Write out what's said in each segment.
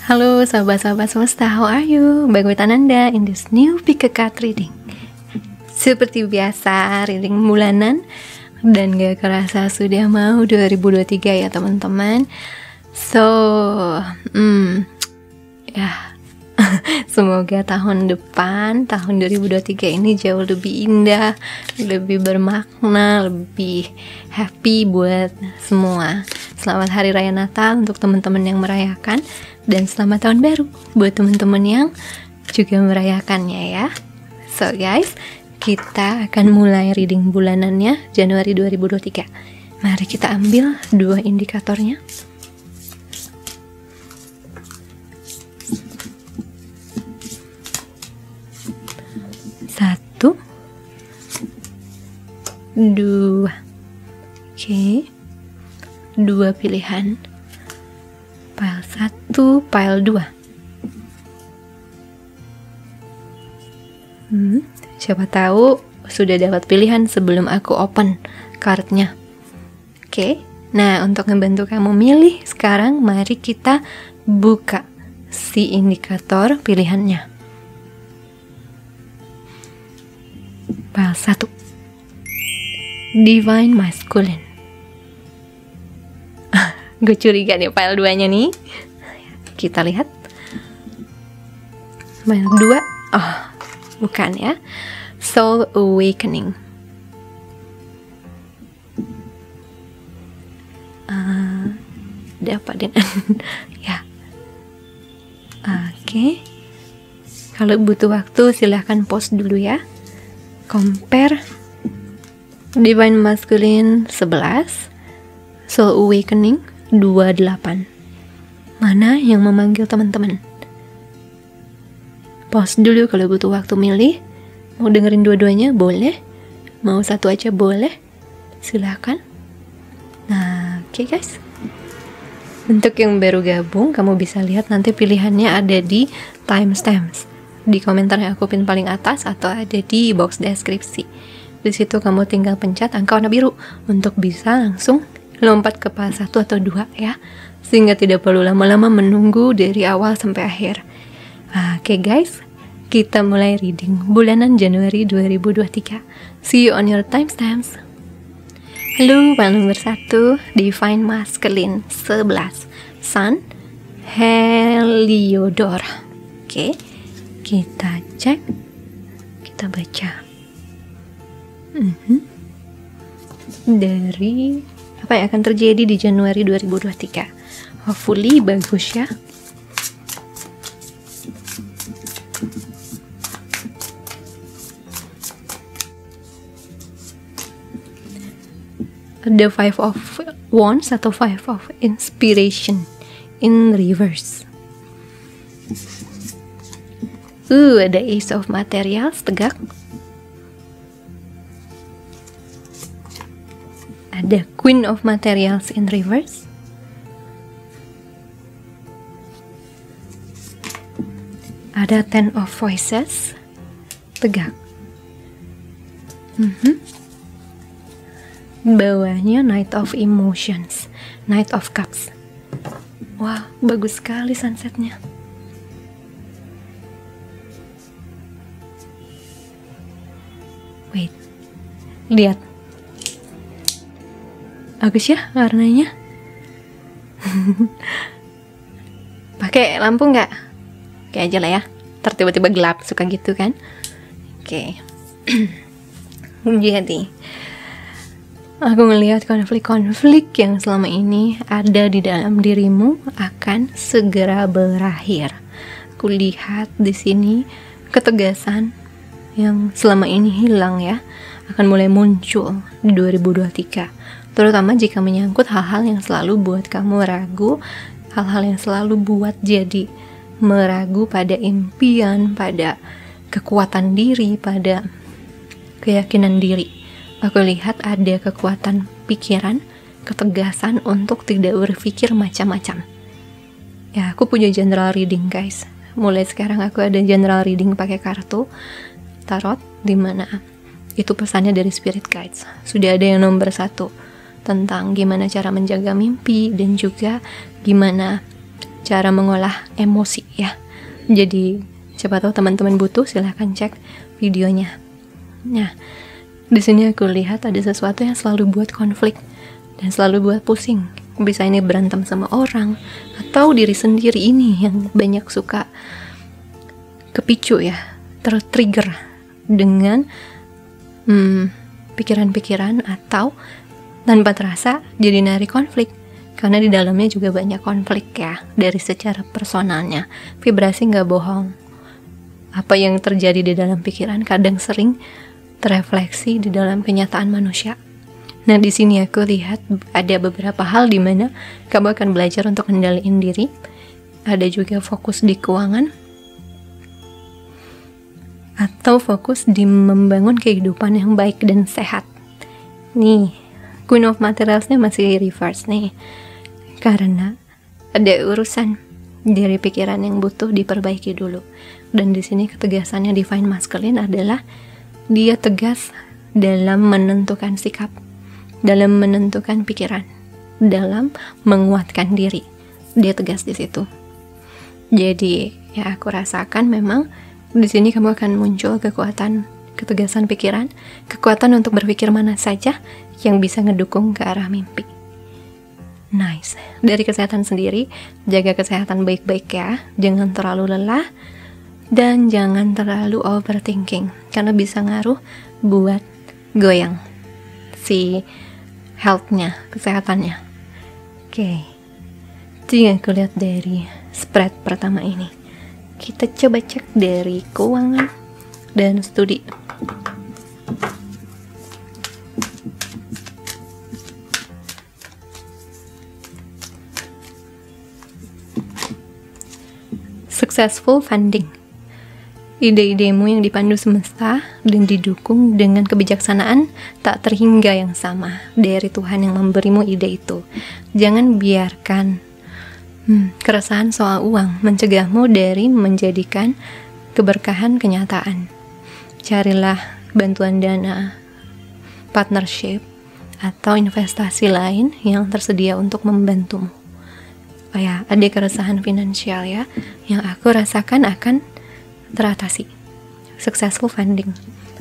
Halo sahabat-sahabat semesta, how are you? Baik with Ananda in this new pick a card reading. Seperti biasa, reading bulanan. Dan gak kerasa sudah mau 2023 ya teman-teman. So, ya semoga tahun depan, tahun 2023 ini jauh lebih indah, lebih bermakna, lebih happy buat semua. Selamat Hari Raya Natal untuk teman-teman yang merayakan, dan selamat tahun baru buat teman-teman yang juga merayakannya ya. So guys, kita akan mulai reading bulanannya Januari 2023. Mari kita ambil dua indikatornya. Satu, dua. Oke. Dua pilihan, pile 1, pile 2. Siapa tahu sudah dapat pilihan sebelum aku open cardnya. Oke, nah untuk membantu kamu milih sekarang, mari kita buka si indikator pilihannya. Pile 1, Divine Masculine. Gue curiga nih file 2-nya nih. Kita lihat. File 2. Oh, bukan ya. Soul Awakening. Ada apa dengan ya. Oke. Kalau butuh waktu silahkan pause dulu ya. Compare Divine Masculine 11, Soul Awakening 28. Mana yang memanggil teman-teman? Pause dulu kalau butuh waktu milih. Mau dengerin dua-duanya boleh, mau satu aja boleh, silahkan. Nah, oke guys. Untuk yang baru gabung, kamu bisa lihat nanti pilihannya ada di timestamps, di komentar yang aku pin paling atas, atau ada di box deskripsi. Di situ kamu tinggal pencet angka warna biru untuk bisa langsung lompat ke file 1 atau 2 ya, sehingga tidak perlu lama-lama menunggu dari awal sampai akhir. Oke guys, kita mulai reading bulanan Januari 2023. See you on your timestamps. Halo, file nomor 1, Divine Masculine 11, Sun Heliodor. Oke, kita cek, kita baca. Dari apa yang akan terjadi di Januari 2023. Hopefully bagus ya. The Five of Wands atau Five of Inspiration in reverse. Ada Ace of Materials tegak. Ada Queen of Materials in reverse. Ada Ten of Voices tegak. Bawahnya Knight of Emotions, Knight of Cups. Wah, bagus sekali sunsetnya. Wait, lihat. Bagus ya warnanya. Pakai lampu nggak? Kayak aja lah ya. Tiba-tiba gelap, suka gitu kan? Oke. Jadi, aku melihat konflik-konflik yang selama ini ada di dalam dirimu akan segera berakhir. Aku lihat di sini ketegasan yang selama ini hilang ya, akan mulai muncul di 2023. Terutama jika menyangkut hal-hal yang selalu buat kamu ragu, hal-hal yang selalu buat jadi meragu pada impian, pada kekuatan diri, pada keyakinan diri. Aku lihat ada kekuatan pikiran, ketegasan untuk tidak berpikir macam-macam. Ya, aku punya general reading guys. Mulai sekarang aku ada general reading pakai kartu tarot, dimana itu pesannya dari spirit guides. Sudah ada yang nomor 1 tentang gimana cara menjaga mimpi, dan juga gimana cara mengolah emosi ya. Jadi siapa tahu teman-teman butuh, silahkan cek videonya. Nah, di sini aku lihat ada sesuatu yang selalu buat konflik dan selalu buat pusing. Bisa ini berantem sama orang atau diri sendiri ini yang banyak suka kepicu ya, tertrigger dengan pikiran-pikiran atau tanpa terasa jadi narik konflik. Karena di dalamnya juga banyak konflik ya, dari secara personalnya. Vibrasi nggak bohong. Apa yang terjadi di dalam pikiran kadang sering terefleksi di dalam kenyataan manusia. Nah, di sini aku lihat ada beberapa hal di mana kamu akan belajar untuk kendaliin diri. Ada juga fokus di keuangan atau fokus di membangun kehidupan yang baik dan sehat. Nih, Queen of Materialsnya masih reverse nih, karena ada urusan dari pikiran yang butuh diperbaiki dulu. Dan di sini ketegasannya Divine Masculine adalah dia tegas dalam menentukan sikap, dalam menentukan pikiran, dalam menguatkan diri. Dia tegas di situ. Jadi ya aku rasakan memang di sini kamu akan muncul kekuatan, ketegasan pikiran, kekuatan untuk berpikir mana saja yang bisa ngedukung ke arah mimpi. Nice. Dari kesehatan sendiri, jaga kesehatan baik-baik ya. Jangan terlalu lelah dan jangan terlalu overthinking, karena bisa ngaruh buat goyang si health-nya, kesehatannya. Oke. Jika aku lihat dari spread pertama ini, kita coba cek dari keuangan dan studi. Successful funding. Ide-idemu yang dipandu semesta dan didukung dengan kebijaksanaan tak terhingga yang sama dari Tuhan yang memberimu ide itu. Jangan biarkan keresahan soal uang mencegahmu dari menjadikan keberkahan kenyataan. Carilah bantuan dana, partnership, atau investasi lain yang tersedia untuk membantumu. Oh ya, ada keresahan finansial ya, yang aku rasakan akan teratasi. Successful funding.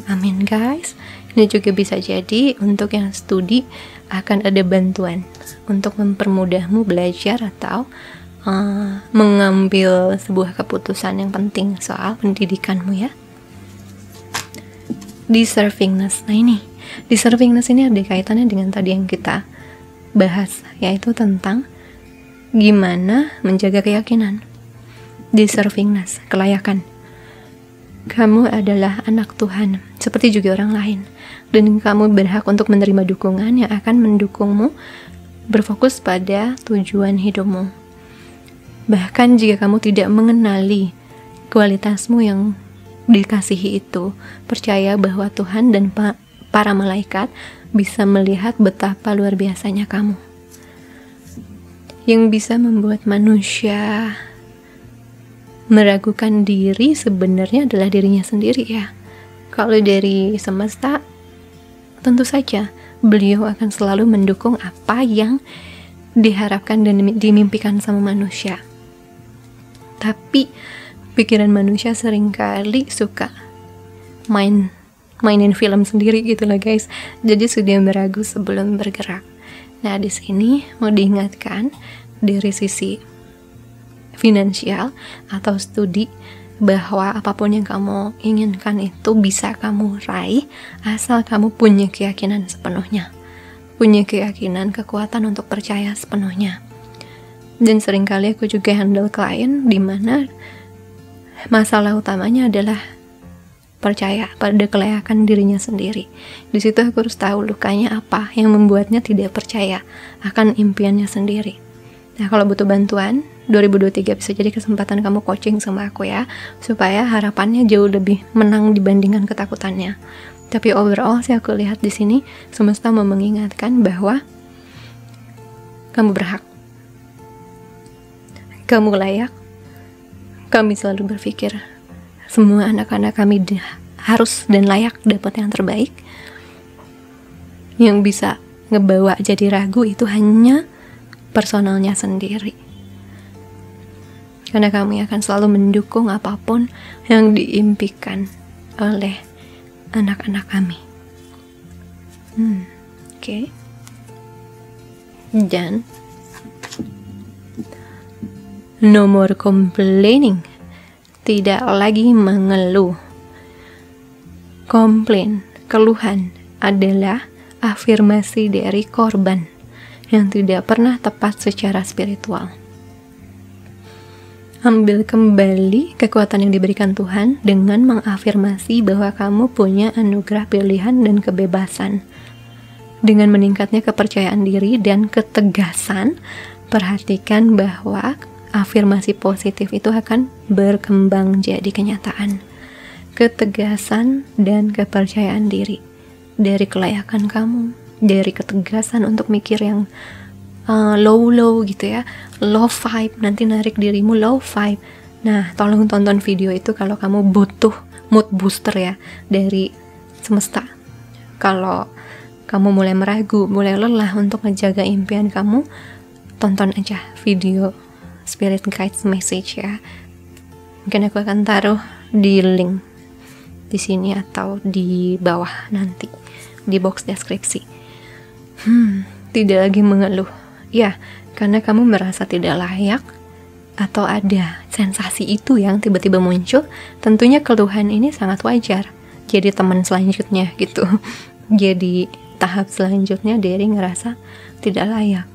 Amin guys. Ini juga bisa jadi untuk yang studi akan ada bantuan untuk mempermudahmu belajar atau mengambil sebuah keputusan yang penting soal pendidikanmu ya. Deservingness. Nah ini, deservingness ini ada kaitannya dengan tadi yang kita bahas, yaitu tentang gimana menjaga keyakinan. Deservingness, kelayakan. Kamu adalah anak Tuhan, seperti juga orang lain, dan kamu berhak untuk menerima dukungan yang akan mendukungmu berfokus pada tujuan hidupmu. Bahkan jika kamu tidak mengenali kualitasmu yang dikasihi itu, percaya bahwa Tuhan dan para malaikat bisa melihat betapa luar biasanya kamu. Yang bisa membuat manusia meragukan diri sebenarnya adalah dirinya sendiri ya. Kalau dari semesta, tentu saja beliau akan selalu mendukung apa yang diharapkan dan dimimpikan sama manusia. Tapi pikiran manusia seringkali suka mainin film sendiri gitu lah guys. Jadi sudah meragu sebelum bergerak. Nah, di sini mau diingatkan dari sisi finansial atau studi bahwa apapun yang kamu inginkan itu bisa kamu raih asal kamu punya keyakinan sepenuhnya, punya keyakinan, kekuatan untuk percaya sepenuhnya. Dan seringkali aku juga handle klien di mana masalah utamanya adalah percaya pada kelayakan dirinya sendiri. Di situ aku harus tahu lukanya apa yang membuatnya tidak percaya akan impiannya sendiri. Nah, kalau butuh bantuan, 2023 bisa jadi kesempatan kamu coaching sama aku ya, supaya harapannya jauh lebih menang dibandingkan ketakutannya. Tapi overall sih aku lihat di sini semesta mau mengingatkan bahwa kamu berhak, kamu layak. Kami selalu berpikir semua anak-anak kami harus dan layak dapat yang terbaik. Yang bisa ngebawa jadi ragu itu hanya personalnya sendiri. karena kami akan selalu mendukung apapun yang diimpikan oleh anak-anak kami. Oke. Dan nomor complaining, tidak lagi mengeluh. Komplain, keluhan adalah afirmasi dari korban yang tidak pernah tepat secara spiritual. Ambil kembali kekuatan yang diberikan Tuhan dengan mengafirmasi bahwa kamu punya anugerah pilihan dan kebebasan. Dengan meningkatnya kepercayaan diri dan ketegasan, perhatikan bahwa afirmasi positif itu akan berkembang jadi kenyataan. Ketegasan dan kepercayaan diri dari kelayakan kamu, dari ketegasan untuk mikir yang low gitu ya, low vibe, nanti narik dirimu low vibe. Nah, tolong tonton video itu kalau kamu butuh mood booster ya dari semesta. Kalau kamu mulai meragu, mulai lelah untuk menjaga impian kamu, tonton aja video Spirit Guides Message ya. Mungkin aku akan taruh di link di sini atau di bawah nanti di box deskripsi. Tidak lagi mengeluh. Ya, karena kamu merasa tidak layak atau ada sensasi itu yang tiba-tiba muncul, tentunya keluhan ini sangat wajar. Jadi teman selanjutnya gitu. Jadi tahap selanjutnya dari ngerasa tidak layak.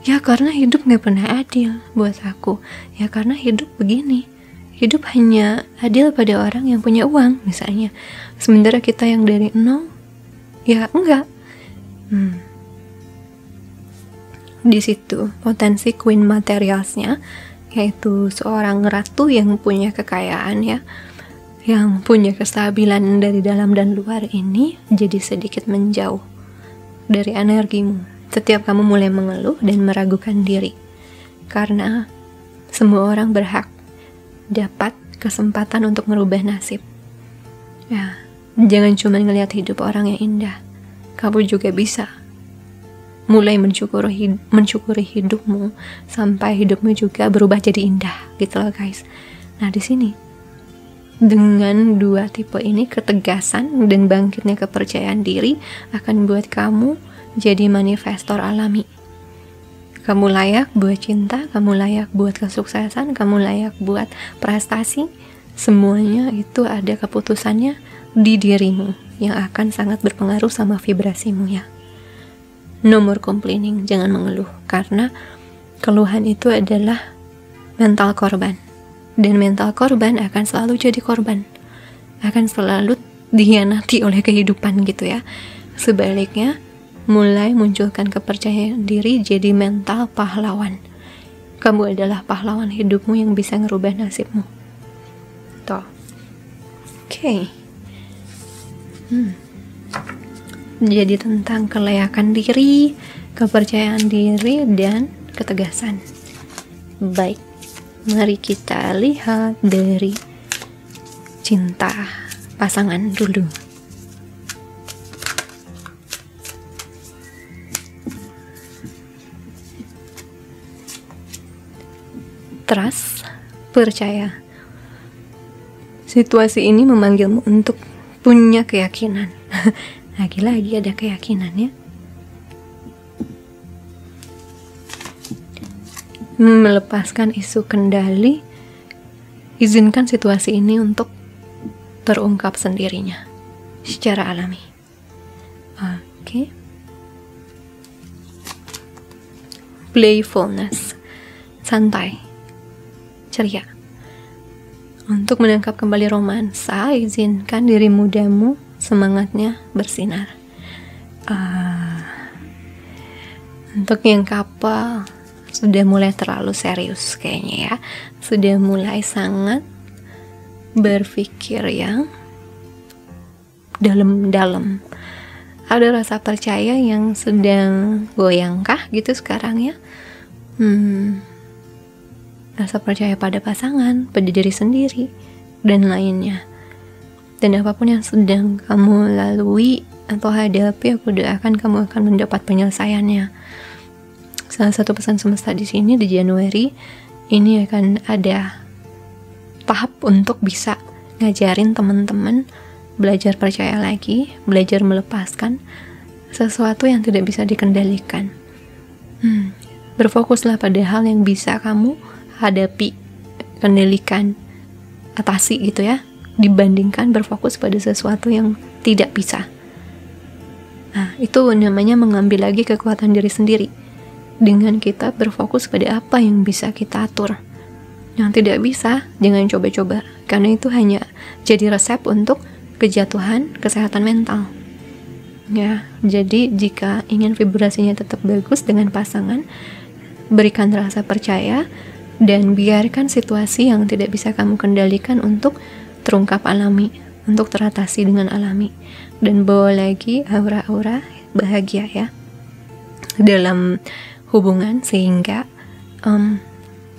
Ya karena hidup gak pernah adil buat aku. Ya karena hidup begini. Hidup hanya adil pada orang yang punya uang misalnya. Sementara kita yang dari nol, ya enggak. Di situ potensi Queen Materialsnya, yaitu seorang ratu yang punya kekayaan ya, yang punya kestabilan dari dalam dan luar ini jadi sedikit menjauh dari energimu setiap kamu mulai mengeluh dan meragukan diri, karena semua orang berhak dapat kesempatan untuk merubah nasib. Ya, jangan cuma ngelihat hidup orang yang indah, kamu juga bisa mulai mensyukuri hidupmu sampai hidupmu juga berubah jadi indah gitu loh guys. Nah di sini dengan dua tipe ini, ketegasan dan bangkitnya kepercayaan diri akan buat kamu jadi manifestor alami. Kamu layak buat cinta, kamu layak buat kesuksesan, kamu layak buat prestasi. Semuanya itu ada keputusannya di dirimu yang akan sangat berpengaruh sama vibrasimu ya. Nomor complaining, jangan mengeluh, karena keluhan itu adalah mental korban. Dan mental korban akan selalu jadi korban, akan selalu dikhianati oleh kehidupan gitu ya. Sebaliknya, mulai munculkan kepercayaan diri jadi mental pahlawan. Kamu adalah pahlawan hidupmu yang bisa ngerubah nasibmu. Tuh. Oke. Jadi tentang kelayakan diri, kepercayaan diri, dan ketegasan. Baik. Mari kita lihat dari cinta pasangan dulu. Trust, percaya. Situasi ini memanggilmu untuk punya keyakinan. Lagi-lagi ada keyakinan ya. Melepaskan isu kendali, izinkan situasi ini untuk terungkap sendirinya secara alami. Oke. Playfulness, santai, ceria. Untuk menangkap kembali romansa, izinkan diri mudamu semangatnya bersinar. Untuk yang couple sudah mulai terlalu serius kayaknya ya, sudah mulai sangat berpikir yang dalam-dalam. Ada rasa percaya yang sedang goyangkah gitu sekarang ya. Rasa percaya pada pasangan, pada diri sendiri, dan lainnya. Dan apapun yang sedang kamu lalui atau hadapi, aku doakan kamu akan mendapat penyelesaiannya. Salah satu pesan semesta di sini di Januari ini akan ada tahap untuk bisa ngajarin teman-teman belajar percaya lagi, belajar melepaskan sesuatu yang tidak bisa dikendalikan. Berfokuslah pada hal yang bisa kamu hadapi, kendalikan, atasi gitu ya, dibandingkan berfokus pada sesuatu yang tidak bisa. Nah, itu namanya mengambil lagi kekuatan diri sendiri dengan kita berfokus pada apa yang bisa kita atur. Yang tidak bisa, jangan coba-coba, karena itu hanya jadi resep untuk kejatuhan kesehatan mental. Ya, jadi jika ingin vibrasinya tetap bagus dengan pasangan, berikan rasa percaya dan biarkan situasi yang tidak bisa kamu kendalikan untuk terungkap alami, untuk teratasi dengan alami, dan bawa lagi aura-aura bahagia ya dalam hubungan sehingga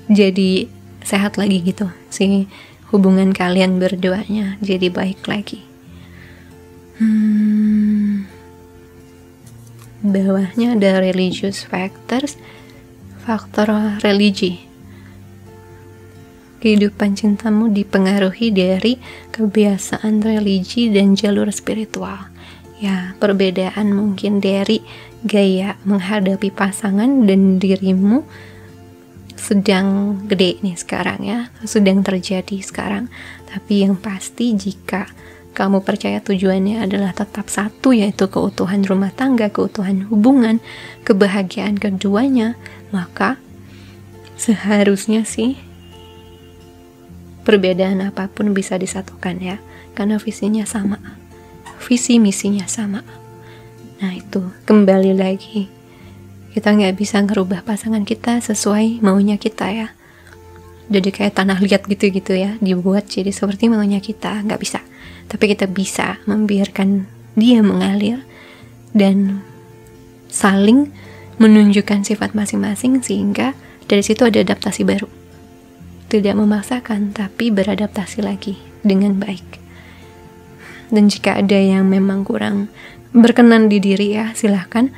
jadi sehat lagi gitu, si hubungan kalian berduanya jadi baik lagi. Bawahnya ada religious factors, faktor religi. Kehidupan cintamu dipengaruhi dari kebiasaan religi dan jalur spiritual. Ya, perbedaan mungkin dari gaya menghadapi pasangan dan dirimu sedang gede nih sekarang ya, sedang terjadi sekarang. Tapi yang pasti jika kamu percaya tujuannya adalah tetap satu, yaitu keutuhan rumah tangga, keutuhan hubungan, kebahagiaan keduanya, maka seharusnya sih perbedaan apapun bisa disatukan ya, karena visinya sama, visi misinya sama. Nah itu, kembali lagi, kita nggak bisa ngerubah pasangan kita sesuai maunya kita ya. Jadi kayak tanah liat gitu-gitu ya, dibuat jadi seperti maunya kita, nggak bisa. Tapi kita bisa membiarkan dia mengalir dan saling menunjukkan sifat masing-masing sehingga dari situ ada adaptasi baru. Tidak memaksakan, tapi beradaptasi lagi dengan baik. Dan jika ada yang memang kurang berkenan di diri ya, silahkan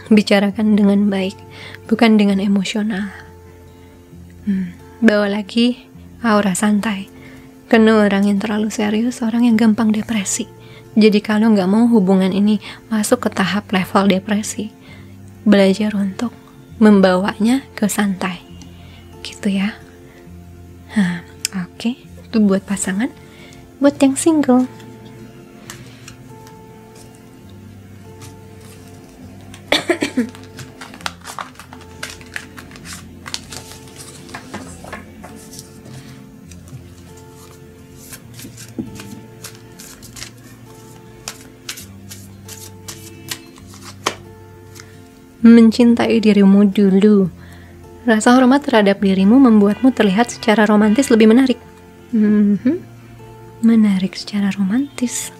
bicarakan dengan baik, bukan dengan emosional. Bawa lagi aura santai. Karena orang yang terlalu serius, orang yang gampang depresi. Jadi kalau nggak mau hubungan ini masuk ke tahap level depresi, belajar untuk membawanya ke santai. Gitu ya. Oke. Itu buat pasangan. Buat yang single, mencintai dirimu dulu. Rasa hormat terhadap dirimu membuatmu terlihat secara romantis lebih menarik. Menarik secara romantis.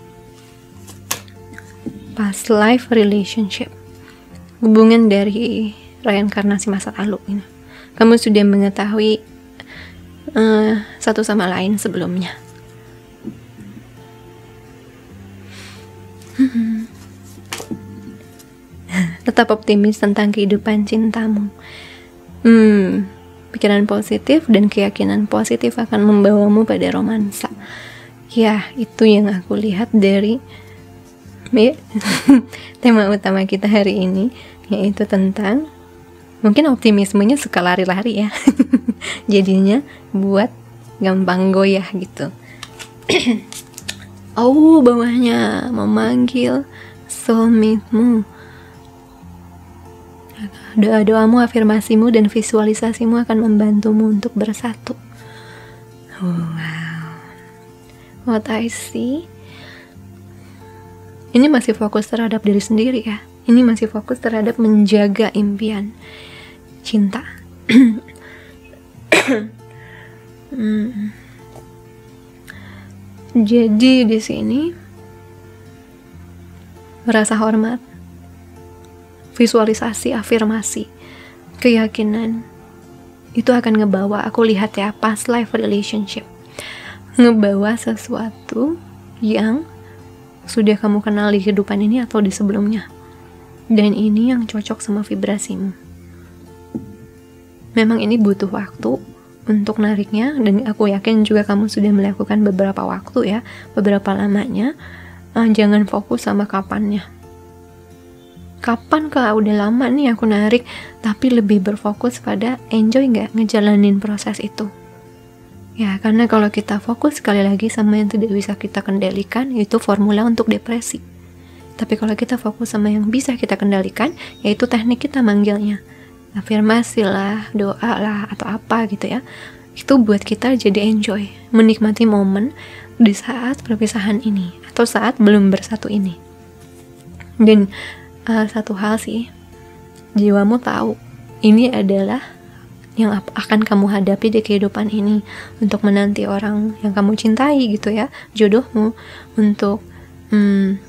Past life relationship, hubungan dari reinkarnasi masa lalu ini. Kamu sudah mengetahui satu sama lain sebelumnya. Tetap optimis tentang kehidupan cintamu. Pikiran positif dan keyakinan positif akan membawamu pada romansa. Ya, itu yang aku lihat dari tema utama kita hari ini, yaitu tentang mungkin optimismenya suka lari-lari ya. Jadinya buat gampang goyah gitu. Bawahnya memanggil soulmate-mu. Doa-doamu, afirmasimu, dan visualisasimu akan membantumu untuk bersatu. Wow, what I see. Ini masih fokus terhadap diri sendiri ya. Ini masih fokus terhadap menjaga impian cinta. Jadi di sini rasa hormat, visualisasi, afirmasi, keyakinan itu akan ngebawa, aku lihat ya, past life relationship, ngebawa sesuatu yang sudah kamu kenal di kehidupan ini atau di sebelumnya, dan ini yang cocok sama vibrasimu. memang ini butuh waktu untuk nariknya, dan aku yakin juga kamu sudah melakukan beberapa waktu ya, beberapa lamanya. Jangan fokus sama kapannya. Kapan kah udah lama nih aku narik, tapi lebih berfokus pada enjoy nggak ngejalanin proses itu. Ya, karena kalau kita fokus sekali lagi sama yang tidak bisa kita kendalikan, itu formula untuk depresi. Tapi kalau kita fokus sama yang bisa kita kendalikan, yaitu teknik kita manggilnya, afirmasi lah, doa lah, atau apa gitu ya, itu buat kita jadi enjoy, menikmati momen di saat perpisahan ini, atau saat belum bersatu ini. Dan satu hal sih, jiwamu tahu ini adalah yang akan kamu hadapi di kehidupan ini, untuk menanti orang yang kamu cintai gitu ya, jodohmu, untuk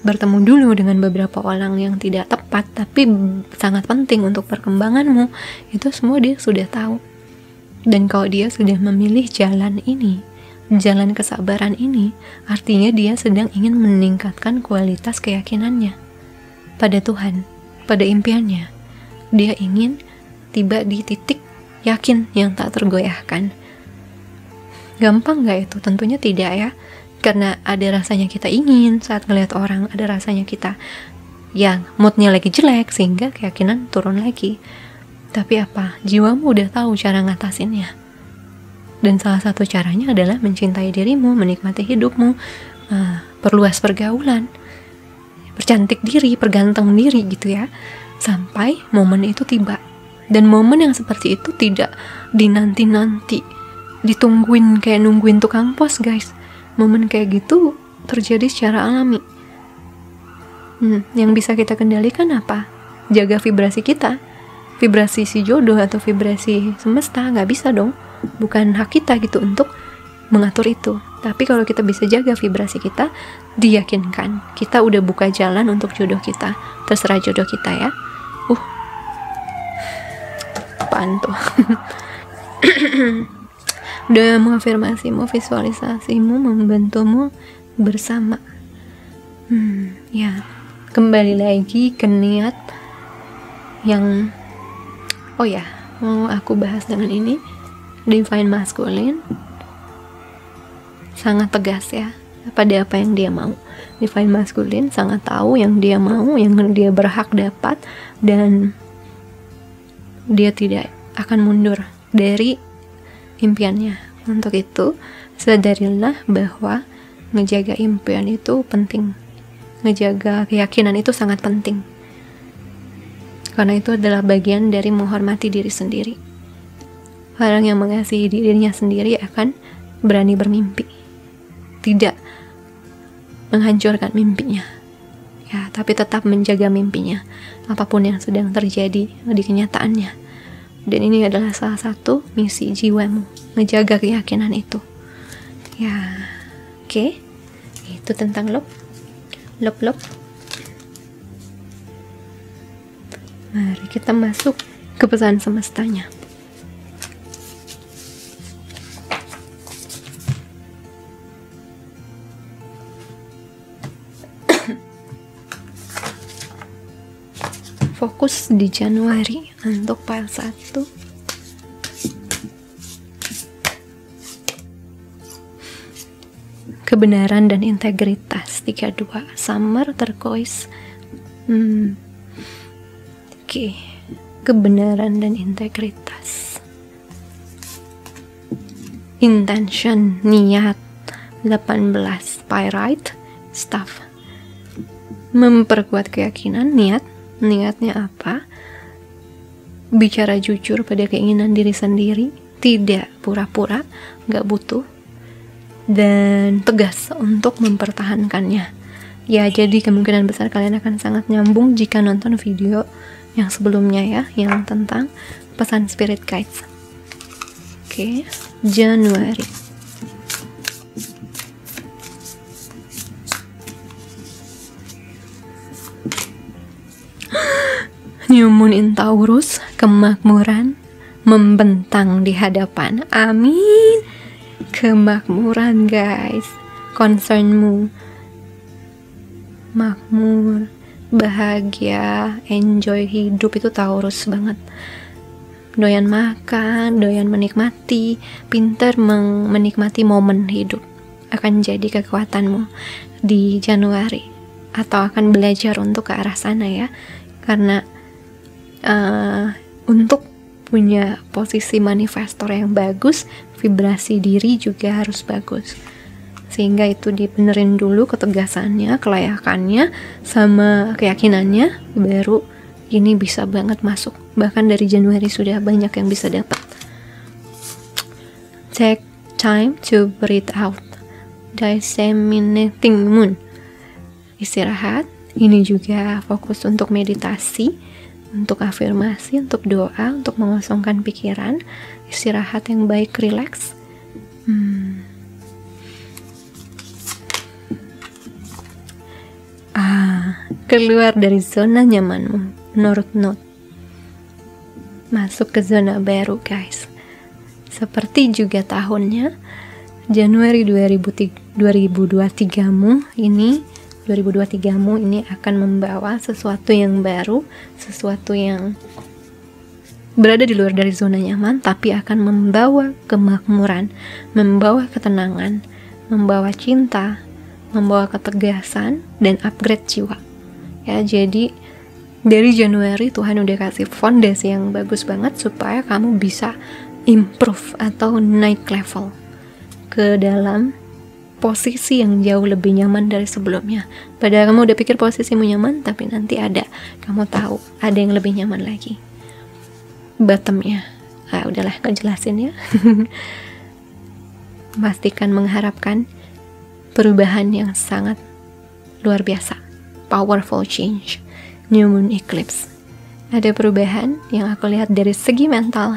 bertemu dulu dengan beberapa orang yang tidak tepat tapi sangat penting untuk perkembanganmu. Itu semua dia sudah tahu. Dan kalau dia sudah memilih jalan ini, jalan kesabaran ini, artinya dia sedang ingin meningkatkan kualitas keyakinannya pada Tuhan, pada impiannya. Dia ingin tiba di titik yakin yang tak tergoyahkan. Gampang gak itu? Tentunya tidak ya. Karena ada rasanya kita ingin saat ngelihat orang, ada rasanya kita yang moodnya lagi jelek sehingga keyakinan turun lagi. Tapi apa? Jiwamu udah tahu cara ngatasinnya. Dan salah satu caranya adalah mencintai dirimu, menikmati hidupmu, perluas pergaulan, percantik diri, perganteng diri gitu ya, sampai momen itu tiba. Dan momen yang seperti itu tidak dinanti-nanti, ditungguin kayak nungguin tukang pos guys. Momen kayak gitu terjadi secara alami. Yang bisa kita kendalikan apa? Jaga vibrasi kita, vibrasi si jodoh atau vibrasi semesta. Nggak bisa dong, bukan hak kita gitu untuk mengatur itu. Tapi kalau kita bisa jaga vibrasi kita, diyakinkan kita udah buka jalan untuk jodoh kita. Terserah jodoh kita ya. Apaan tuh? Udah mengafirmasimu, visualisasimu, membantumu bersama. Ya, kembali lagi ke niat yang mau aku bahas dengan ini. Divine Masculine sangat tegas ya pada apa yang dia mau. Divine Masculine sangat tahu yang dia mau, yang dia berhak dapat, dan dia tidak akan mundur dari impiannya. Untuk itu, sadarilah bahwa ngejaga impian itu penting. Ngejaga keyakinan itu sangat penting. Karena itu adalah bagian dari menghormati diri sendiri. Orang yang mengasihi dirinya sendiri akan berani bermimpi. Tidak menghancurkan mimpinya. Ya, tapi tetap menjaga mimpinya. Apapun yang sedang terjadi di kenyataannya. Dan ini adalah salah satu misi jiwamu, menjaga keyakinan itu. Ya, oke. Itu tentang love. Mari kita masuk ke pesan semestanya. Fokus di Januari untuk file 1. Kebenaran dan integritas 32. Summer turquoise. Oke. Kebenaran dan integritas. Intention, niat 18. Pyrite staff. Memperkuat keyakinan, niatnya apa? Bicara jujur pada keinginan diri sendiri, tidak pura-pura, gak butuh, dan tegas untuk mempertahankannya. Ya, jadi kemungkinan besar kalian akan sangat nyambung jika nonton video yang sebelumnya ya, yang tentang pesan spirit guides. Oke, Januari. New Moon in Taurus, kemakmuran membentang di hadapan. Amin. Kemakmuran guys, concernmu makmur, bahagia, enjoy hidup, itu Taurus banget. doyan makan, doyan menikmati, pintar menikmati momen hidup akan jadi kekuatanmu di Januari, atau akan belajar untuk ke arah sana ya, karena untuk punya posisi manifestor yang bagus, vibrasi diri juga harus bagus, sehingga itu dibenerin dulu ketegasannya, kelayakannya, sama keyakinannya, baru ini bisa banget masuk. Bahkan dari Januari sudah banyak yang bisa dapat. Take time to breathe out. Disseminating moon. Istirahat. Ini juga fokus untuk meditasi, untuk afirmasi, untuk doa, untuk mengosongkan pikiran. Istirahat yang baik, relax. Keluar dari zona nyamanmu menurut Note, masuk ke zona baru guys. Seperti juga tahunnya Januari 2023mu ini akan membawa sesuatu yang baru, sesuatu yang berada di luar dari zona nyaman, tapi akan membawa kemakmuran, membawa ketenangan, membawa cinta, membawa ketegasan, dan upgrade jiwa ya. Jadi dari Januari Tuhan udah kasih fondasi yang bagus banget supaya kamu bisa improve atau naik level ke dalam posisi yang jauh lebih nyaman dari sebelumnya. Padahal kamu udah pikir posisimu nyaman, tapi nanti kamu tahu ada yang lebih nyaman lagi. Bottomnya, udahlah gak jelasin ya. Pastikan mengharapkan perubahan yang sangat luar biasa, powerful change. New moon eclipse, ada perubahan yang aku lihat dari segi mental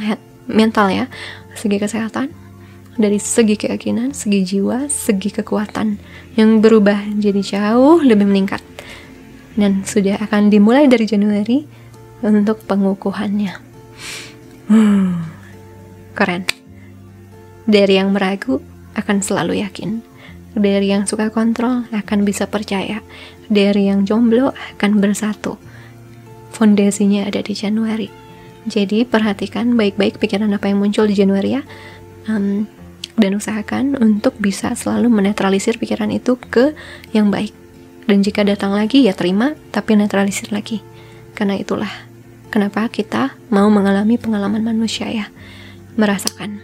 ya, segi kesehatan, dari segi keyakinan, segi jiwa, segi kekuatan yang berubah jadi jauh lebih meningkat, dan sudah akan dimulai dari Januari untuk pengukuhannya. Keren. Dari yang meragu akan selalu yakin, dari yang suka kontrol akan bisa percaya, dari yang jomblo akan bersatu. Fondasinya ada di Januari. Jadi perhatikan baik-baik pikiran apa yang muncul di Januari ya, dan usahakan untuk bisa selalu menetralisir pikiran itu ke yang baik. Dan jika datang lagi ya terima, tapi netralisir lagi. Karena itulah kenapa kita mau mengalami pengalaman manusia ya, merasakan.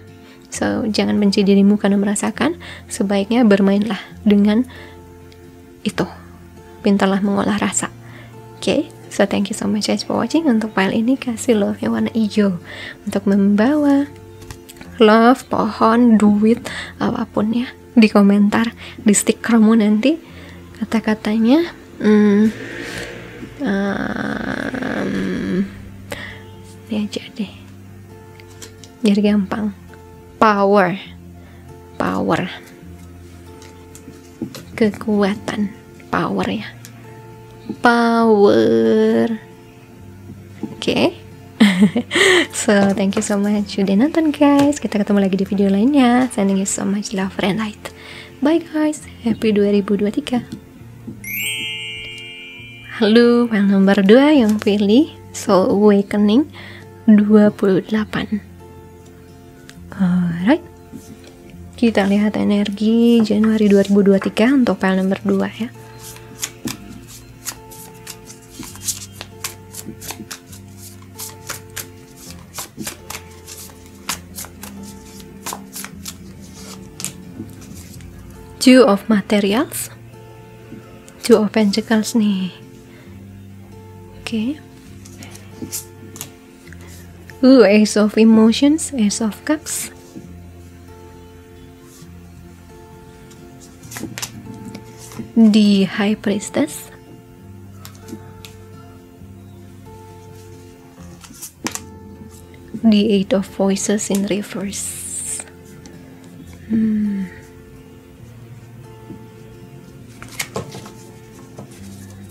So, jangan benci dirimu karena merasakan, sebaiknya bermainlah dengan itu. Pintarlah mengolah rasa. Oke, so thank you so much guys for watching. Untuk file ini kasih love yang warna hijau untuk membawa love, pohon, duit, apapun ya, di komentar, di stikermu nanti kata-katanya ini aja deh biar gampang. Power, kekuatan, power ya, power. Oke. So thank you so much sudah nonton guys. Kita ketemu lagi di video lainnya. Sending you so much love and light. Bye guys, happy 2023. Halo, yang nomor 2 yang pilih Soul Awakening 28. Alright, kita lihat energi Januari 2023 untuk file nomor 2 ya. Two of Materials, Two of Pentacles nih. Oke. Ace of Emotions, Ace of Cups. The High Priestess. The Eight of Voices in reverse.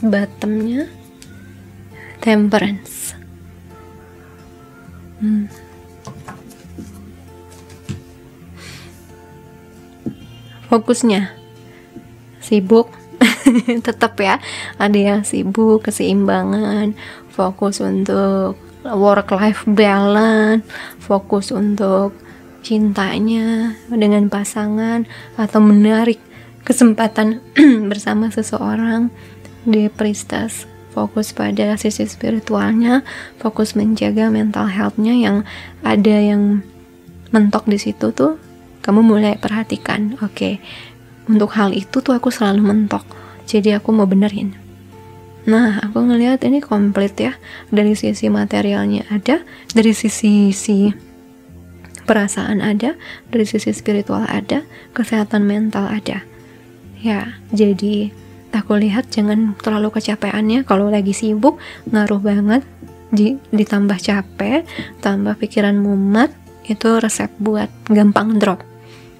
Bottomnya Temperance. Fokusnya sibuk. Tetap ya, ada yang sibuk, keseimbangan, fokus untuk work life balance, fokus untuk cintanya dengan pasangan, atau menarik kesempatan bersama seseorang. Di Priestess fokus pada sisi spiritualnya, fokus menjaga mental health-nya. Yang ada yang mentok di situ tuh kamu mulai perhatikan, oke, untuk hal itu tuh aku selalu mentok, jadi aku mau benerin. Nah, aku ngelihat ini komplit ya, dari sisi materialnya ada, dari sisi perasaan ada, dari sisi spiritual ada, kesehatan mental ada. Ya, jadi aku lihat jangan terlalu kecapeannya. Kalau lagi sibuk ngaruh banget, ditambah capek, tambah pikiran mumet, itu resep buat gampang drop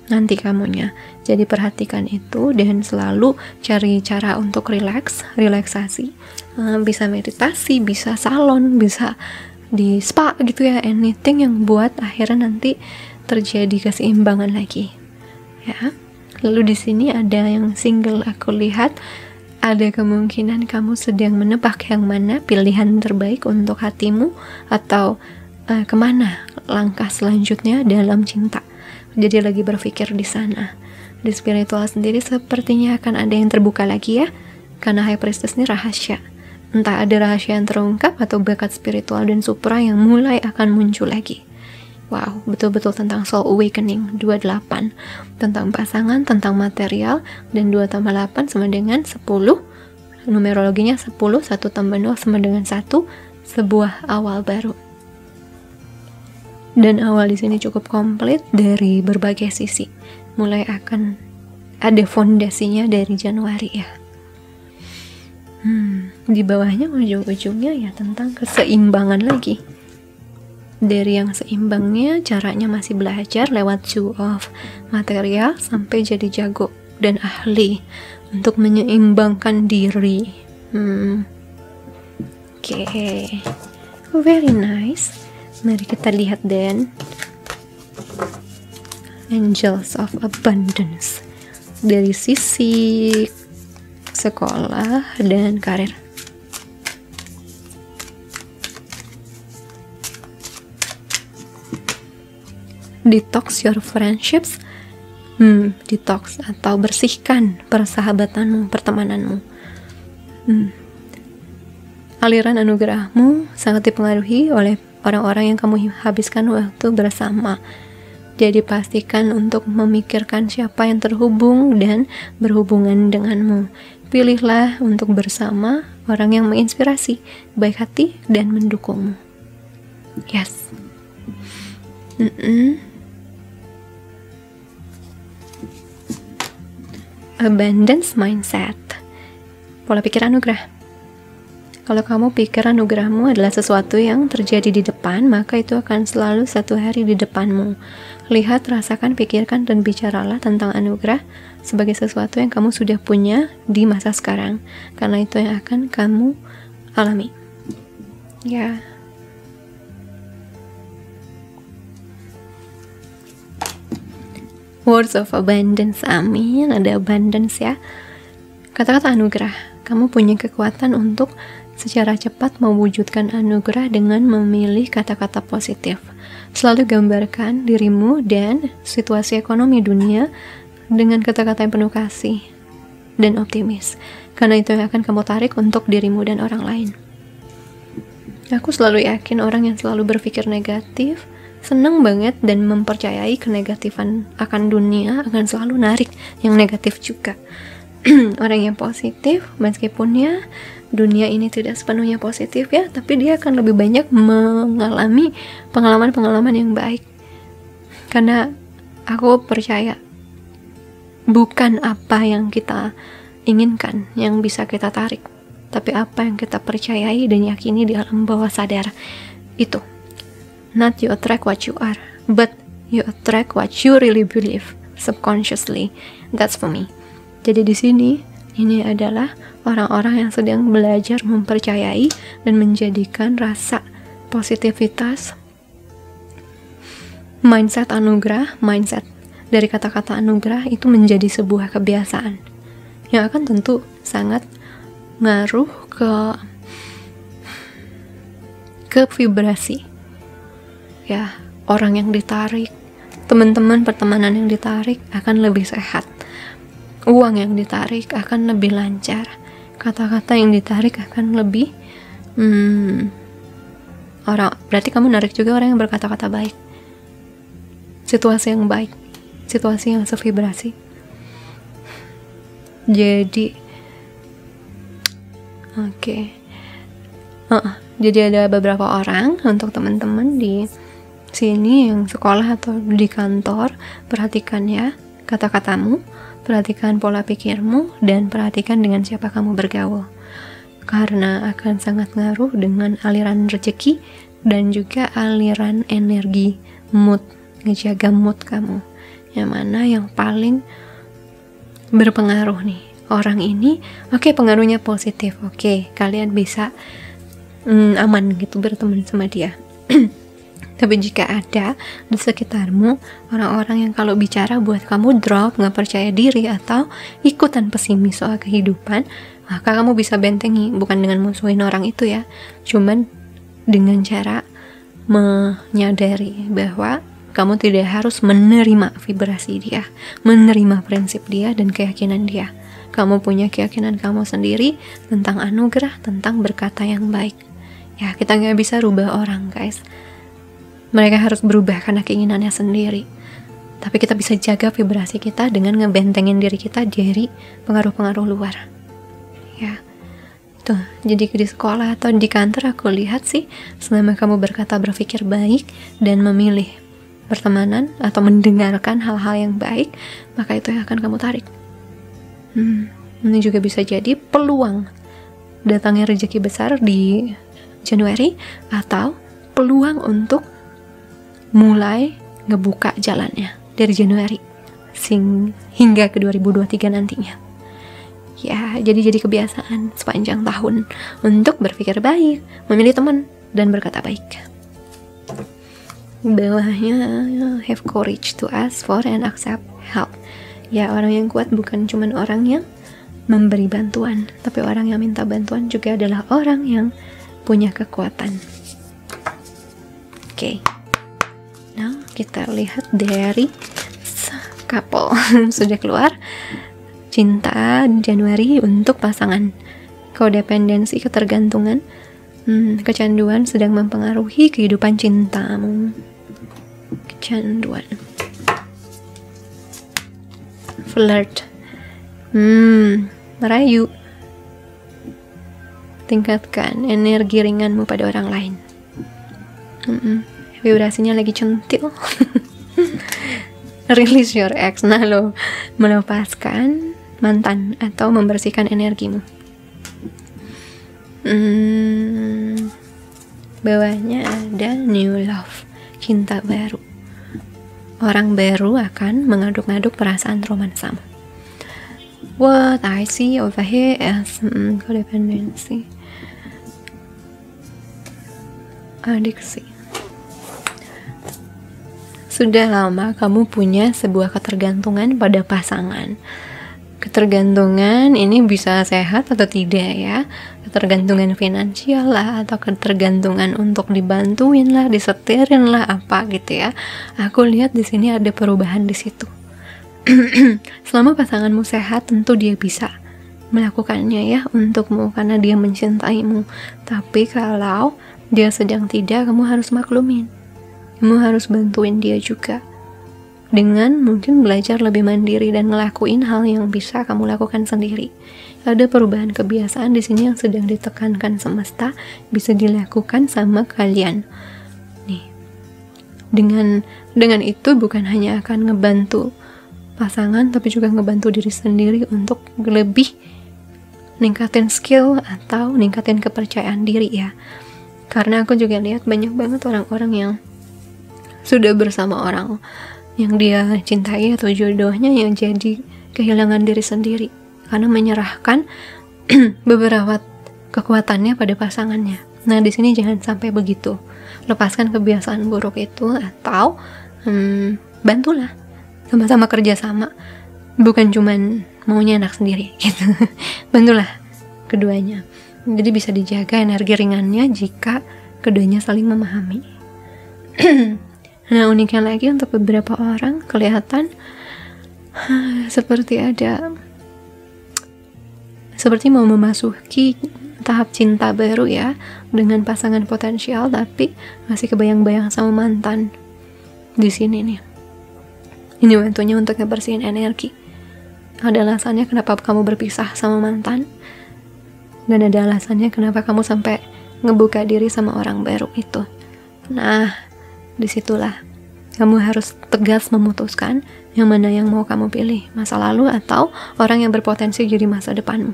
nanti kamunya. Jadi perhatikan itu dan selalu cari cara untuk relaksasi. Bisa meditasi, bisa salon, bisa di spa gitu ya, anything yang buat akhirnya nanti terjadi keseimbangan lagi. Ya. Lalu di sini ada yang single, aku lihat ada kemungkinan kamu sedang menebak yang mana pilihan terbaik untuk hatimu, atau kemana langkah selanjutnya dalam cinta. Jadi lagi berpikir di sana. Di spiritual sendiri sepertinya akan ada yang terbuka lagi ya, karena High Priestess ini rahasia. Entah ada rahasia yang terungkap atau bakat spiritual dan supra yang mulai akan muncul lagi. Wow, betul-betul tentang soul awakening. 28 tentang pasangan, tentang material, dan 2 tambah 8 sama dengan 10. Numerologinya 10, 1 tambah 0 sama dengan 1, sebuah awal baru. Dan awal di sini cukup komplit dari berbagai sisi. Mulai akan ada fondasinya dari Januari ya. Di bawahnya ujung-ujungnya ya tentang keseimbangan lagi. Dari yang seimbangnya caranya masih belajar lewat show off material sampai jadi jago dan ahli untuk menyeimbangkan diri. Oke. Very nice. Mari kita lihat dan Angels of Abundance dari sisi sekolah dan karir. Detox your friendships. Detox atau bersihkan persahabatanmu, pertemananmu. Aliran anugerahmu sangat dipengaruhi oleh orang-orang yang kamu habiskan waktu bersama. Jadi pastikan untuk memikirkan siapa yang terhubung dan berhubungan denganmu. Pilihlah untuk bersama orang yang menginspirasi, baik hati dan mendukungmu. Yes. Abundance mindset. Pola pikir anugerah. Kalau kamu pikir anugerahmu adalah sesuatu yang terjadi di depan, maka itu akan selalu satu hari di depanmu. Lihat, rasakan, pikirkan, dan bicaralah tentang anugerah sebagai sesuatu yang kamu sudah punya di masa sekarang. Karena itu yang akan kamu alami. Ya. Words of abundance, amin. Ada abundance ya. Kata-kata anugerah. Kamu punya kekuatan untuk secara cepat mewujudkan anugerah dengan memilih kata-kata positif. Selalu gambarkan dirimu dan situasi ekonomi dunia dengan kata-kata yang penuh kasih dan optimis, karena itu yang akan kamu tarik untuk dirimu dan orang lain. Aku selalu yakin orang yang selalu berpikir negatif, senang banget dan mempercayai kenegatifan akan dunia akan selalu narik yang negatif juga. Orang yang positif, meskipun ya dunia ini tidak sepenuhnya positif ya, tapi dia akan lebih banyak mengalami pengalaman-pengalaman yang baik. Karena aku percaya bukan apa yang kita inginkan yang bisa kita tarik, tapi apa yang kita percayai dan yakini di alam bawah sadar. Itu. Not you attract what you are, but you attract what you really believe subconsciously. That's for me. Jadi di sini ini adalah orang-orang yang sedang belajar mempercayai dan menjadikan rasa positivitas, mindset anugerah, mindset dari kata-kata anugerah itu menjadi sebuah kebiasaan yang akan tentu sangat ngaruh ke ke vibrasi. Ya, orang yang ditarik, teman-teman pertemanan yang ditarik akan lebih sehat. Uang yang ditarik akan lebih lancar. Kata-kata yang ditarik akan lebih berarti kamu narik juga orang yang berkata-kata baik. Situasi yang baik, situasi yang sevibrasi. Jadi jadi ada beberapa orang untuk teman-teman di sini yang sekolah atau di kantor, perhatikan ya kata-katamu, perhatikan pola pikirmu, dan perhatikan dengan siapa kamu bergaul, karena akan sangat ngaruh dengan aliran rezeki dan juga aliran energi, mood, ngejaga mood kamu, yang mana yang paling berpengaruh nih. Orang ini pengaruhnya positif, kalian bisa aman gitu berteman sama dia. Tapi jika ada di sekitarmu orang-orang yang kalau bicara buat kamu drop, gak percaya diri, atau ikutan pesimis soal kehidupan, maka kamu bisa bentengi, bukan dengan musuhin orang itu ya, cuman dengan cara menyadari bahwa kamu tidak harus menerima vibrasi dia, menerima prinsip dia dan keyakinan dia. Kamu punya keyakinan kamu sendiri tentang anugerah, tentang berkata yang baik. Ya, kita gak bisa rubah orang, guys. Mereka harus berubah karena keinginannya sendiri. Tapi kita bisa jaga vibrasi kita dengan ngebentengin diri kita dari pengaruh-pengaruh luar. Ya, tuh. Jadi di sekolah atau di kantor aku lihat sih, selama kamu berpikir baik dan memilih pertemanan atau mendengarkan hal-hal yang baik, maka itu yang akan kamu tarik. Ini juga bisa jadi peluang datangnya rezeki besar di Januari, atau peluang untuk mulai ngebuka jalannya dari Januari hingga ke 2023 nantinya. Ya, jadi kebiasaan sepanjang tahun untuk berpikir baik, memilih teman, dan berkata baik. Bawahnya, have courage to ask for and accept help. Ya, orang yang kuat bukan cuma orang yang memberi bantuan, tapi orang yang minta bantuan juga adalah orang yang punya kekuatan. Nah, kita lihat dari couple sudah keluar cinta Januari untuk pasangan. Kodependensi, ketergantungan, kecanduan sedang mempengaruhi kehidupan cintamu. Kecanduan, flirt, merayu. Tingkatkan energi ringanmu pada orang lain. Vibrasinya lagi centil. Release your ex. Nah, lo melepaskan mantan atau membersihkan energimu. Bawahnya ada new love, cinta baru. Orang baru akan mengaduk-aduk perasaan romansamu. What I see over here is codependency, adiksi. Sudah lama kamu punya sebuah ketergantungan pada pasangan. Ketergantungan ini bisa sehat atau tidak ya. Ketergantungan finansial lah, atau ketergantungan untuk dibantuin lah, disetirin lah, apa gitu ya. Aku lihat di sini ada perubahan di situ. Selama pasanganmu sehat, tentu dia bisa melakukannya ya untukmu karena dia mencintaimu. Tapi kalau dia sedang tidak, kamu harus maklumin. Kamu harus bantuin dia juga dengan mungkin belajar lebih mandiri dan ngelakuin hal yang bisa kamu lakukan sendiri. Ada perubahan kebiasaan di sini yang sedang ditekankan semesta, bisa dilakukan sama kalian. Nih, dengan itu bukan hanya akan ngebantu pasangan, tapi juga ngebantu diri sendiri untuk lebih ningkatin skill atau ningkatin kepercayaan diri ya. Karena aku juga lihat banyak banget orang-orang yang sudah bersama orang yang dia cintai atau jodohnya yang jadi kehilangan diri sendiri karena menyerahkan beberapa kekuatannya pada pasangannya. Nah, di sini jangan sampai begitu. Lepaskan kebiasaan buruk itu atau bantulah, sama-sama kerjasama, bukan cuman maunya anak sendiri gitu. Bantulah keduanya. Jadi bisa dijaga energi ringannya jika keduanya saling memahami. Nah, uniknya lagi untuk beberapa orang kelihatan seperti mau memasuki tahap cinta baru ya, dengan pasangan potensial, tapi masih kebayang-bayang sama mantan. Di sini nih, ini waktunya untuk ngebersihin energi. Ada alasannya kenapa kamu berpisah sama mantan, dan ada alasannya kenapa kamu sampai ngebuka diri sama orang baru itu. Nah, disitulah kamu harus tegas memutuskan yang mana yang mau kamu pilih, masa lalu atau orang yang berpotensi jadi masa depanmu.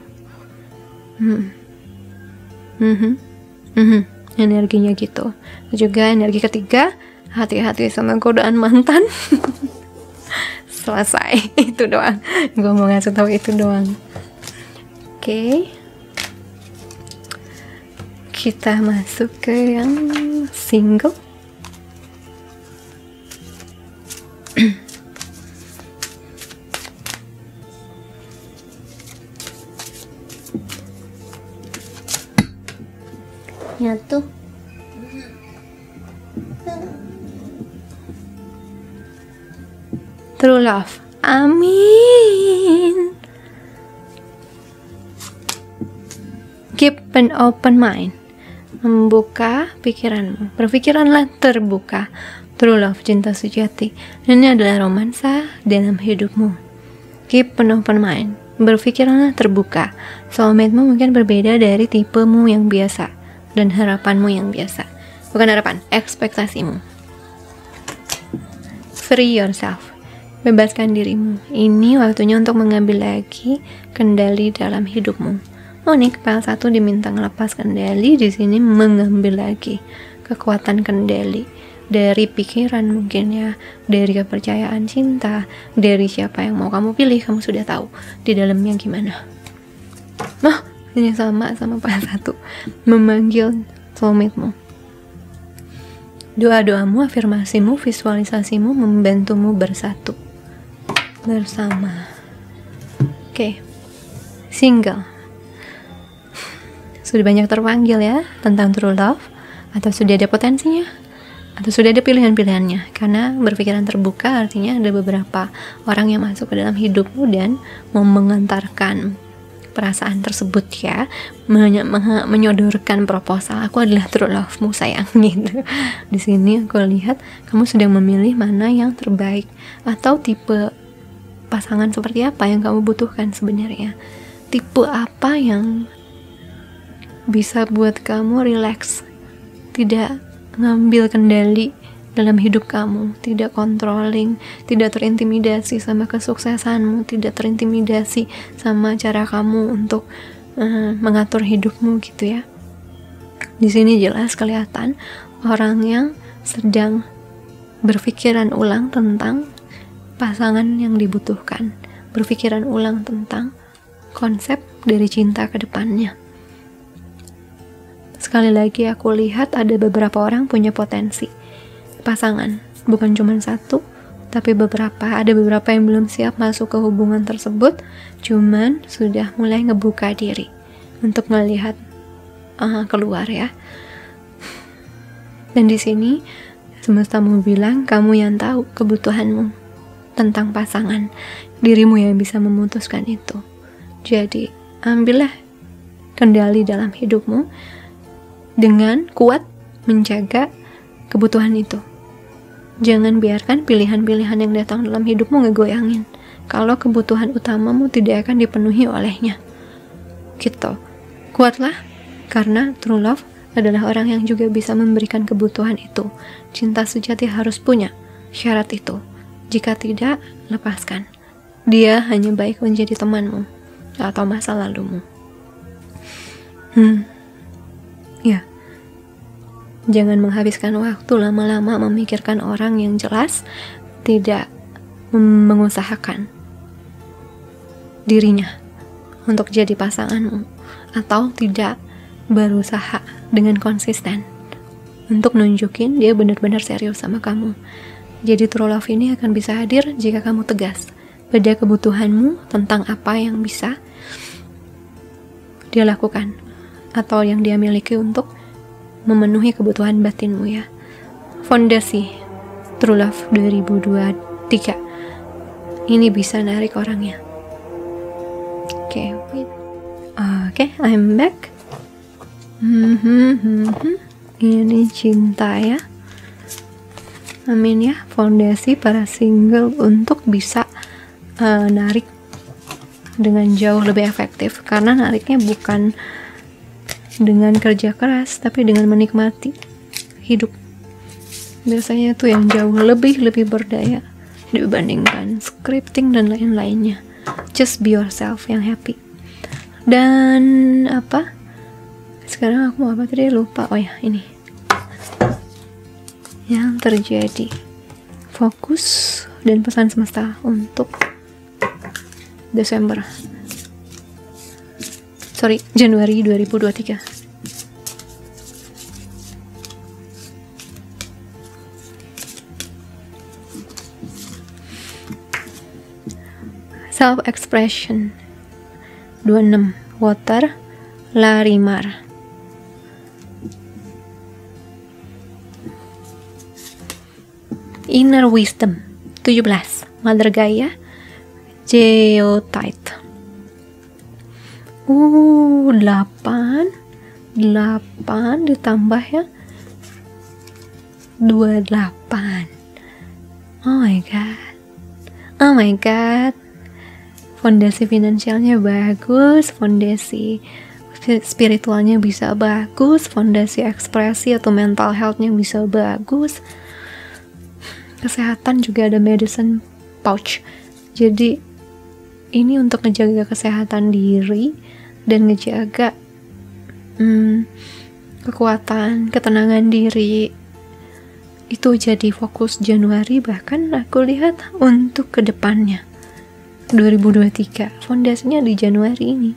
Energinya gitu. Juga energi ketiga, hati-hati sama godaan mantan. Selesai. Itu doang, gue mau ngasih tahu itu doang. Oke. Kita masuk ke yang single. Nyatu. True love. Amin. Keep an open mind. Membuka pikiranmu. Berpikiranlah terbuka. True love, cinta sejati. Ini adalah romansa dalam hidupmu. Keep an open mind. Berpikiranlah terbuka. Soulmate-mu mungkin berbeda dari tipemu yang biasa dan harapanmu yang biasa. Bukan harapan, ekspektasimu. Free yourself. Bebaskan dirimu. Ini waktunya untuk mengambil lagi kendali dalam hidupmu. Unik, PL 1 diminta ngelepas kendali, di sini mengambil lagi kekuatan kendali dari pikiran mungkin ya, dari kepercayaan cinta, dari siapa yang mau kamu pilih, kamu sudah tahu di dalamnya gimana. Nah, ini sama PL 1, memanggil soulmate-mu. Doa-doamu, afirmasimu, visualisasimu membantumu bersatu bersama. Oke. Single. Sudah banyak terpanggil ya tentang true love, atau sudah ada potensinya, atau sudah ada pilihan-pilihannya. Karena berpikiran terbuka artinya ada beberapa orang yang masuk ke dalam hidupmu dan mau mengantarkan perasaan tersebut ya, menyodorkan proposal, aku adalah true love-mu sayang gitu. Di sini aku lihat kamu sedang memilih mana yang terbaik, atau tipe pasangan seperti apa yang kamu butuhkan sebenarnya. Tipe apa yang bisa buat kamu relax, tidak ngambil kendali dalam hidup kamu, tidak controlling, tidak terintimidasi sama kesuksesanmu, tidak terintimidasi sama cara kamu untuk mengatur hidupmu gitu ya. Di sini jelas kelihatan orang yang sedang berpikiran ulang tentang pasangan yang dibutuhkan, berpikiran ulang tentang konsep dari cinta ke depannya. Sekali lagi aku lihat ada beberapa orang punya potensi pasangan, bukan cuma satu, tapi ada beberapa yang belum siap masuk ke hubungan tersebut, cuman sudah mulai ngebuka diri untuk melihat keluar ya. Dan di sini semesta mau bilang kamu yang tahu kebutuhanmu tentang pasangan, dirimu yang bisa memutuskan itu. Jadi ambillah kendali dalam hidupmu dengan kuat menjaga kebutuhan itu. Jangan biarkan pilihan-pilihan yang datang dalam hidupmu ngegoyangin kalau kebutuhan utamamu tidak akan dipenuhi olehnya. Gitu. Kuatlah, karena true love adalah orang yang juga bisa memberikan kebutuhan itu. Cinta sejati harus punya syarat itu. Jika tidak, lepaskan. Dia hanya baik menjadi temanmu atau masa lalumu. Ya. Jangan menghabiskan waktu lama-lama memikirkan orang yang jelas tidak mengusahakan dirinya untuk jadi pasanganmu, atau tidak berusaha dengan konsisten untuk nunjukin dia benar-benar serius sama kamu. Jadi true love ini akan bisa hadir jika kamu tegas pada kebutuhanmu tentang apa yang bisa dia lakukan atau yang dia miliki untuk memenuhi kebutuhan batinmu ya. Fondasi True Love 2023 ini bisa narik orangnya. Oke, I'm back. Ini cinta ya. Amin ya. Fondasi para single untuk bisa narik dengan jauh lebih efektif, karena nariknya bukan dengan kerja keras, tapi dengan menikmati hidup. Biasanya itu yang jauh lebih berdaya dibandingkan scripting dan lain-lainnya. Just be yourself yang happy. Dan apa? Sekarang aku mau apa tadi, lupa. Oh ya, ini yang terjadi. Fokus dan pesan semesta untuk Januari 2023. Self expression 26 Water Larimar. Inner wisdom 17 Mother Gaia Geotite. 8 ditambah ya 28. Oh my god. Fondasi finansialnya bagus, fondasi spiritualnya bisa bagus, fondasi ekspresi atau mental healthnya bisa bagus. Kesehatan juga ada medicine pouch. Jadi ini untuk ngejaga kesehatan diri dan ngejaga kekuatan, ketenangan diri. Itu jadi fokus Januari, bahkan aku lihat untuk kedepannya 2023. Fondasinya di Januari ini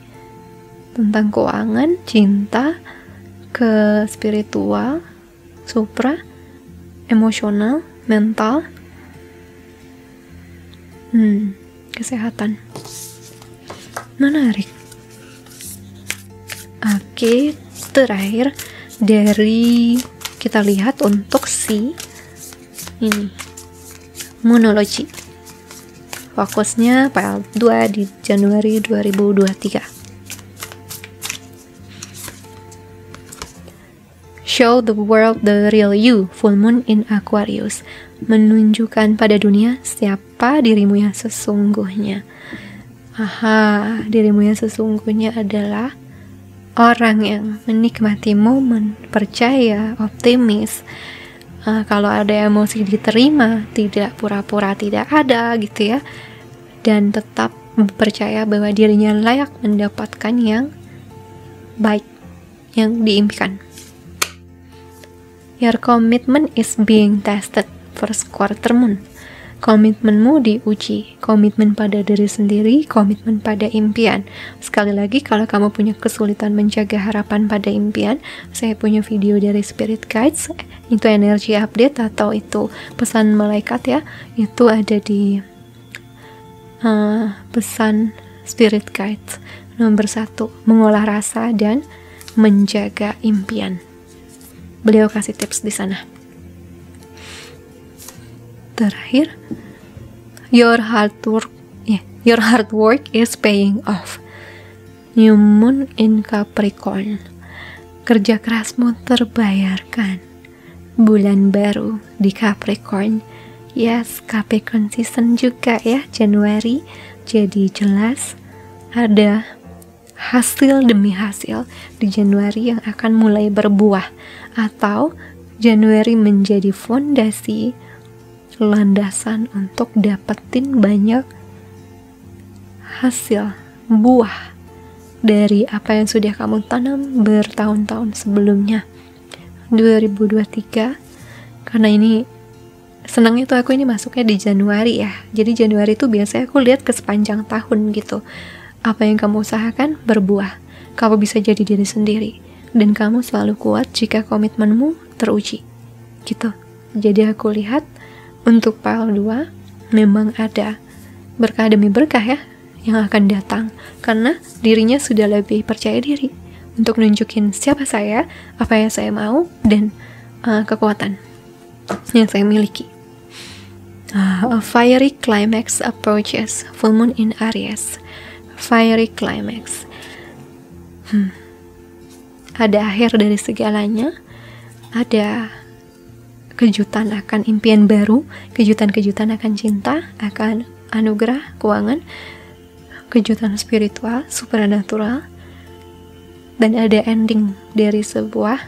tentang keuangan, cinta, ke spiritual, supra, emosional, mental, kesehatan. Menarik. Oke, terakhir dari kita lihat untuk si ini Moonology. Fokusnya file 2 di Januari 2023. Show the world the real you, full moon in Aquarius. Menunjukkan pada dunia siapa dirimu yang sesungguhnya. Dirimu yang sesungguhnya adalah orang yang menikmati momen, percaya, optimis. Kalau ada emosi diterima, tidak pura-pura tidak ada gitu ya, dan tetap percaya bahwa dirinya layak mendapatkan yang baik yang diimpikan. Your commitment is being tested. First quarter moon. Komitmenmu diuji, komitmen pada diri sendiri, komitmen pada impian. Sekali lagi, kalau kamu punya kesulitan menjaga harapan pada impian, saya punya video dari Spirit Guides, itu energi update atau itu pesan malaikat ya, itu ada di pesan Spirit Guides nomor 1, mengolah rasa dan menjaga impian. Beliau kasih tips di sana. Terakhir, your hard work is paying off. New moon in Capricorn. Kerja kerasmu terbayarkan. Bulan baru di Capricorn. Yes, Capricorn season juga ya, Januari. Jadi jelas ada hasil demi hasil di Januari yang akan mulai berbuah, atau Januari menjadi fondasi, landasan untuk dapetin banyak hasil buah dari apa yang sudah kamu tanam bertahun-tahun sebelumnya. 2023, karena ini senangnya tuh aku ini masuknya di Januari ya, jadi Januari tuh biasanya aku lihat ke sepanjang tahun gitu. Apa yang kamu usahakan berbuah, kamu bisa jadi diri sendiri, dan kamu selalu kuat jika komitmenmu teruji gitu. Jadi aku lihat untuk file 2 memang ada berkah demi berkah ya yang akan datang, karena dirinya sudah lebih percaya diri, untuk nunjukin siapa saya, apa yang saya mau, dan kekuatan yang saya miliki. A fiery climax approaches. Full moon in Aries. Fiery climax. Ada akhir dari segalanya. Ada kejutan akan impian baru, kejutan-kejutan akan cinta, akan anugerah, keuangan, kejutan spiritual, supernatural, dan ada ending dari sebuah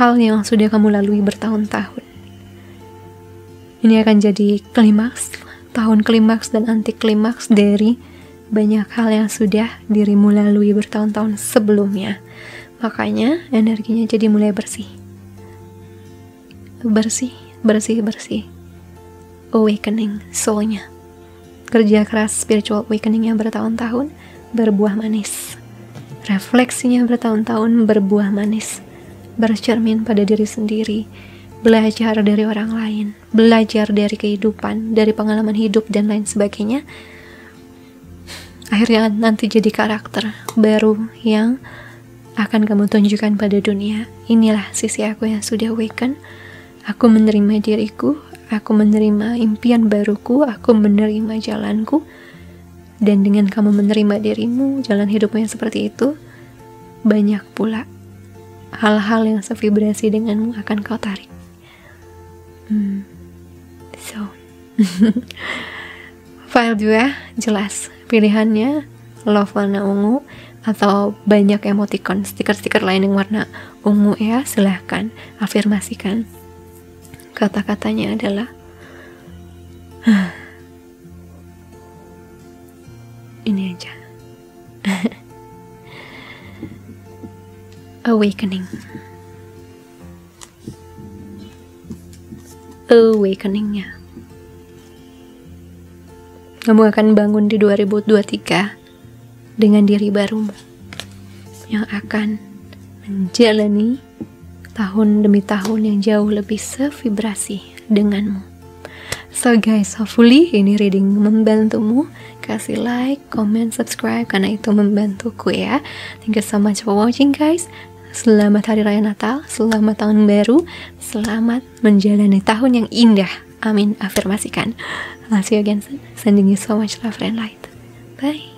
hal yang sudah kamu lalui bertahun-tahun. Ini akan jadi klimaks, tahun klimaks dan anti klimaks dari banyak hal yang sudah dirimu lalui bertahun-tahun sebelumnya. Makanya energinya jadi mulai bersih. Bersih. Awakening soulnya. Kerja keras spiritual awakening yang bertahun-tahun berbuah manis. Refleksinya bertahun-tahun berbuah manis. Bercermin pada diri sendiri. Belajar dari orang lain. Belajar dari kehidupan, dari pengalaman hidup dan lain sebagainya. Akhirnya nanti jadi karakter baru yang akan kamu tunjukkan pada dunia. Inilah sisi aku yang sudah awaken. Aku menerima diriku, aku menerima impian baruku, aku menerima jalanku. Dan dengan kamu menerima dirimu, jalan hidupmu yang seperti itu, banyak pula hal-hal yang sevibrasi denganmu akan kau tarik. File 2 jelas pilihannya love warna ungu atau banyak emoticon, stiker-stiker lain yang warna ungu ya, silahkan afirmasikan. Kata-katanya adalah ini aja. Awakeningnya. Kamu akan bangun di 2023 dengan diri barumu yang akan menjalani tahun demi tahun yang jauh lebih sevibrasi denganmu. So guys, hopefully ini reading membantumu. Kasih like, comment, subscribe karena itu membantuku ya. Thank you so much for watching guys. Selamat Hari Raya Natal, selamat tahun baru, selamat menjalani tahun yang indah. Amin, afirmasikan. I'll see you again soon. Sending you so much love and light. Bye.